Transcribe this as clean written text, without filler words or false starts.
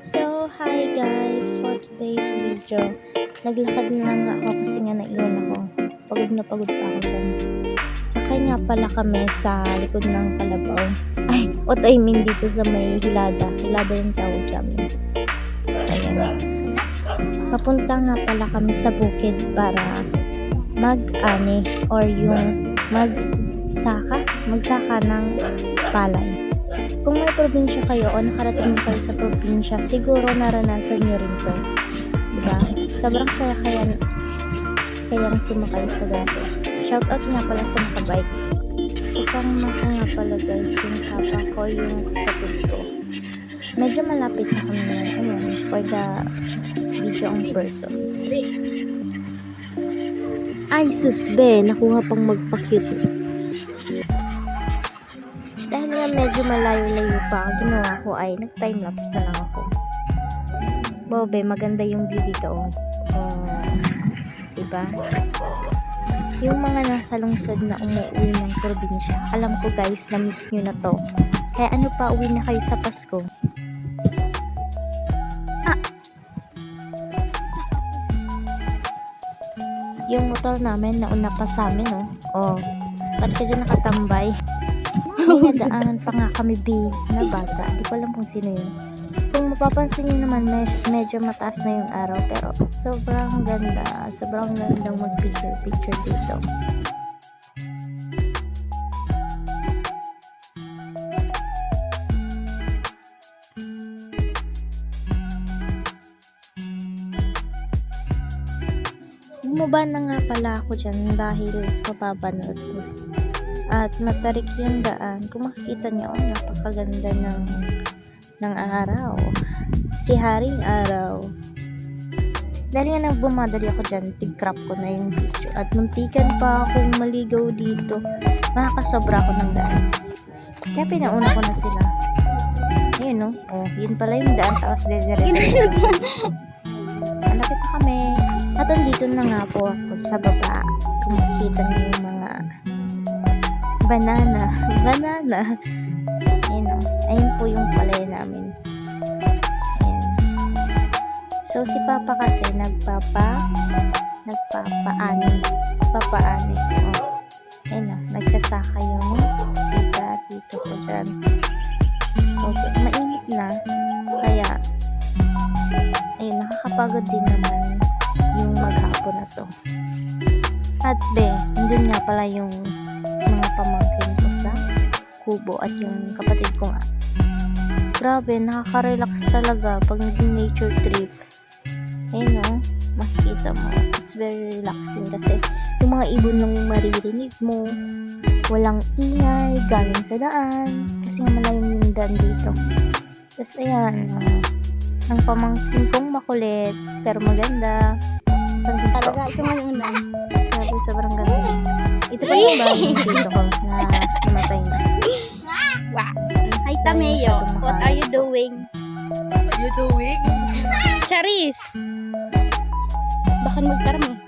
So, hi guys! For today's video, naglakad na nga ako kasi nga naiwan ako. Pagod na pagod pa ako dyan. Sakay nga pala kami sa likod ng kalabaw. What I mean dito sa may hilada. Hilada yung tawag sa amin. So, yan. Papunta nga pala kami sa bukid para mag-ani or yung magsaka ng palay. Kung may probinsya kayo o nakarating kayo sa probinsya, siguro naranasan nyo rin to. Diba? Sobrang saya kayang sumakay sa ganito. Shoutout nga pala sa nakabike. Isang mako nga pala guys, yung papa ko, yung kapatid ko. Medyo malapit na kami ngayon. Ayan, for the video on person. Ay susbe, nakuha pang magpa-cute. Dahil nga medyo malayo-layo pa, ginawa ko ay nag-timelapse na lang ako. Bobe, maganda yung view dito. Diba? Yung mga nasa lungsod na umuwi ng probinsya, alam ko guys, na-miss nyo na to. Kaya ano pa, uwi na kayo sa Pasko. Yung motor namin, nauna pa sa amin, ba't ka dyan nakatambay? May nadaanan pa nga kami na bata. Di ko alam kung sino yun. Kung mapapansin nyo naman, medyo mataas na yung araw. Pero sobrang ganda. Sobrang gandang mag-picture dito. Bumaba na nga pala ako dyan dahil mapapanood ko. At matarik yung daan. Kung makikita niyo, napakaganda ng araw. Si Haring Araw. Dahil nga nang bumadali ako dyan, tig-crop ko na yung video. At muntikan pa akong maligaw dito. Makakasobra ako ng daan. Kaya pinauna ko na sila. Ayun yun pala yung daan. Tapos dire-dire. Malapit na kami. At andito na nga po ako sa baba. Kung makikita niyo yung mga banana. Ayun po yung palay namin. Ayan. So si Papa kasi nagpapaani. Ayun nagsasaka yung tito ko dyan. Okay, mainit na. Kaya ayun, nakakapagod din naman yung maghapon na to. At nandun nga pala yung mga pamangkin ko sa kubo at yung kapatid ko nga. Grabe, nakaka-relax talaga pag naging nature trip. Ayun makikita mo. It's very relaxing kasi yung mga ibon lang maririnig mo. Walang ingay, galing sa daan. Kasi malayo yung daan dito. Tapos ayan, ang pamangkin kong makulit pero maganda. Talaga, ito nga yung daan. Grabe, sobrang ganda. Ito pa yung bahay ng tito ko na namatay na. Wow. Hi, Tameo. What are you doing? Charis! Baka magkarami.